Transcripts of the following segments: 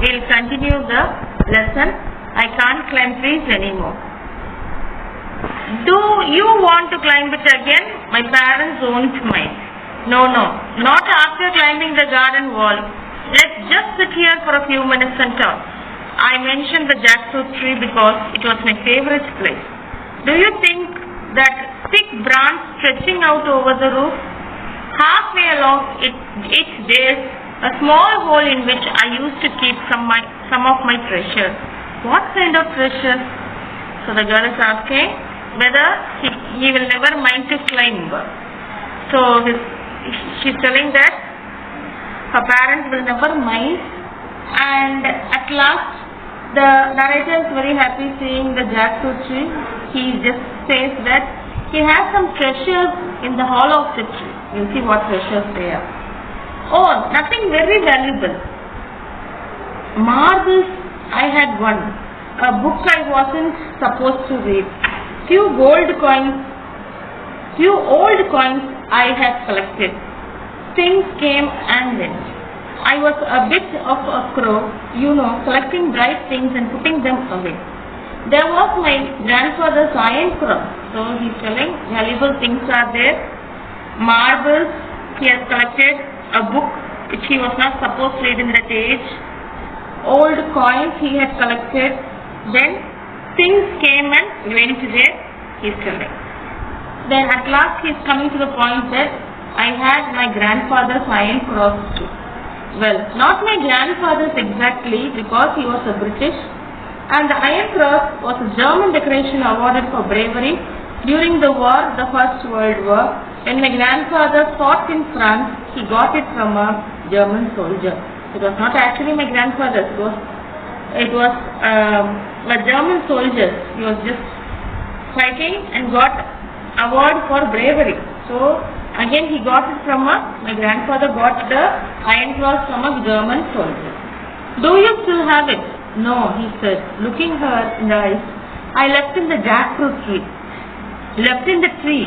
we'll continue the lesson. I can't climb trees anymore. Do you want to climb it again? My parents won't mind. No, not after climbing the garden wall. Let's just sit here for a few minutes and talk. I mentioned the jackfruit tree because it was my favorite place. Do you think that thick branch stretching out over the roof? Halfway along its base, a small hole in which I used to keep some of my treasures. What kind of treasures? So the girl is asking whether he will never mind to climb. So she's telling that her parents will never mind, and at last the narrator is very happy seeing the jackfruit tree. He just says that he has some treasures in the hollow of the tree. You'll see what treasures they are. Oh, nothing very valuable. Marbles I had won. A book I wasn't supposed to read. Few old coins I had collected. Things came and went. I was a bit of a crow, collecting bright things and putting them away. There was my grandfather's iron cross. So he's telling valuable things are there. Marbles he has collected, a book which he was not supposed to read in that age. Old coins he had collected. Then things came and went there, he's telling. Then at last he's coming to the point that I had my grandfather's iron cross too. Well, not my grandfather's exactly, because he was a British, and the Iron Cross was a German decoration awarded for bravery during the war, the First World War. When my grandfather fought in France, he got it from a German soldier. It was not actually my grandfather's, it was a German soldier. He was just fighting and got award for bravery. So again he got it from my grandfather got the Iron Cross from a German soldier. Do you still have it? No, he said, looking her in the eyes. I left in the jackfruit tree. Left in the tree.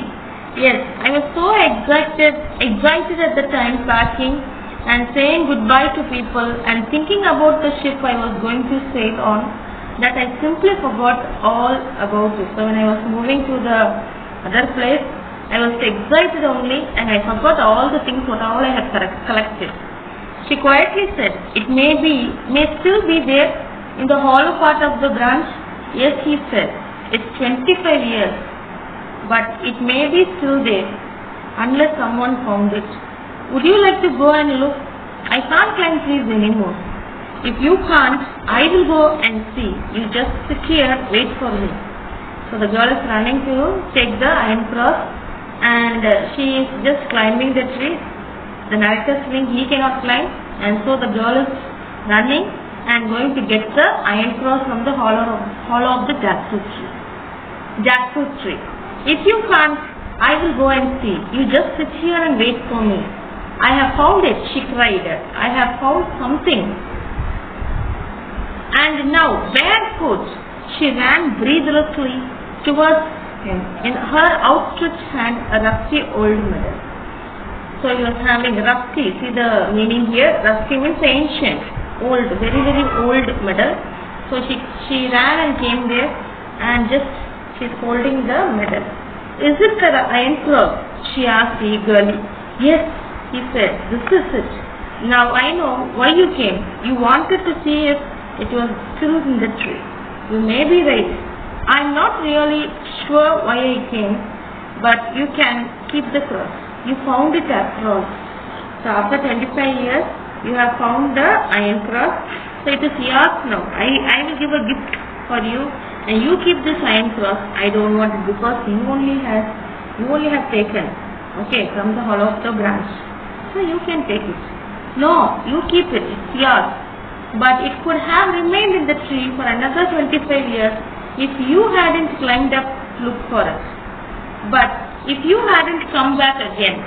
Yes, I was so excited at the time, packing and saying goodbye to people and thinking about the ship I was going to sail on, that I simply forgot all about it. So when I was moving to the other place, I was excited only, and I forgot all the things what all I had collected. She quietly said, it may still be there in the hollow part of the branch. Yes, he said, it's 25 years, but it may be still there unless someone found it. Would you like to go and look? I can't climb trees anymore. If you can't, I will go and see. You just sit here, wait for me. So the girl is running to take the iron cross, and she is just climbing the tree. The narrator is saying he cannot climb, and so the girl is running and going to get the iron cross from the hollow of the jackfruit tree. If you can't, I will go and see. You just sit here and wait for me. I have found it, she cried. I have found something. And now, barefoot, she ran breathlessly towards him. In her outstretched hand, a rusty old medal. So he was having rusty. See the meaning here? Rusty means ancient, old, very very old medal. So she ran and came there, and just she's holding the medal. Is it the iron cross? She asked eagerly. Yes, he said. This is it. Now I know why you came. You wanted to see if it was still in the tree. You may be right. I'm not really sure why I came, but you can keep the cross. You found it after all. So after 25 years, you have found the iron cross. So it is yours now. I will give a gift for you, and you keep this iron cross. I don't want it because you only have taken, from the hollow of the branch. So you can take it. No, you keep it. It's yours. But it could have remained in the tree for another 25 years if you hadn't climbed up to look for it. But if you hadn't come back again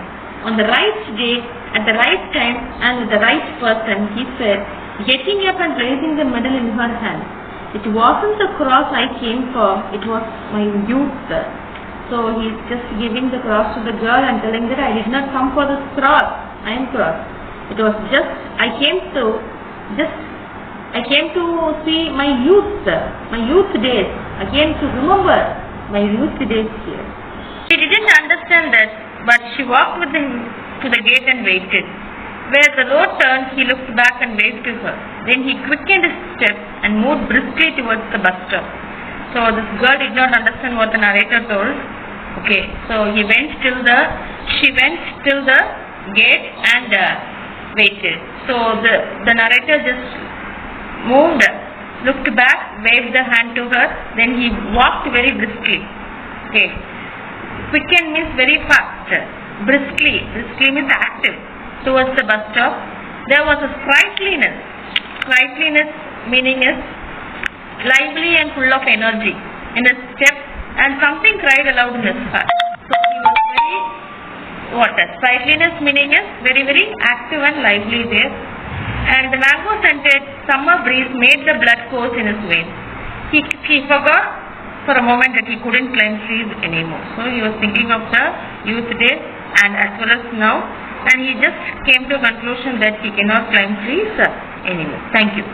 on the right day, at the right time, and with the right person, he said, getting up and raising the medal in her hand. It wasn't the cross I came for, it was my youth. So he's just giving the cross to the girl and telling that I did not come for this cross, iron cross. It was just, I came to just I came to see my youth days. I came to remember my youth days here. She didn't understand that, but she walked with him to the gate and waited. Where the road turned, he looked back and waved to her. Then he quickened his step and moved briskly towards the bus stop. So this girl did not understand what the narrator told. Okay, so she went till the gate and waited. So the narrator just moved, looked back, waved the hand to her. Then he walked very briskly. Okay, quicken means very fast. Briskly means active. Towards the bus stop, there was a sprightliness. Sprightliness meaning is lively and full of energy in his step, and something cried aloud in his heart. So he was very sprightliness meaning is very, very active and lively there. And the mango scented summer breeze made the blood course in his veins. He forgot for a moment that he couldn't climb trees anymore. So he was thinking of the youth days and as well as now. And he just came to a conclusion that he cannot climb trees anymore. Thank you.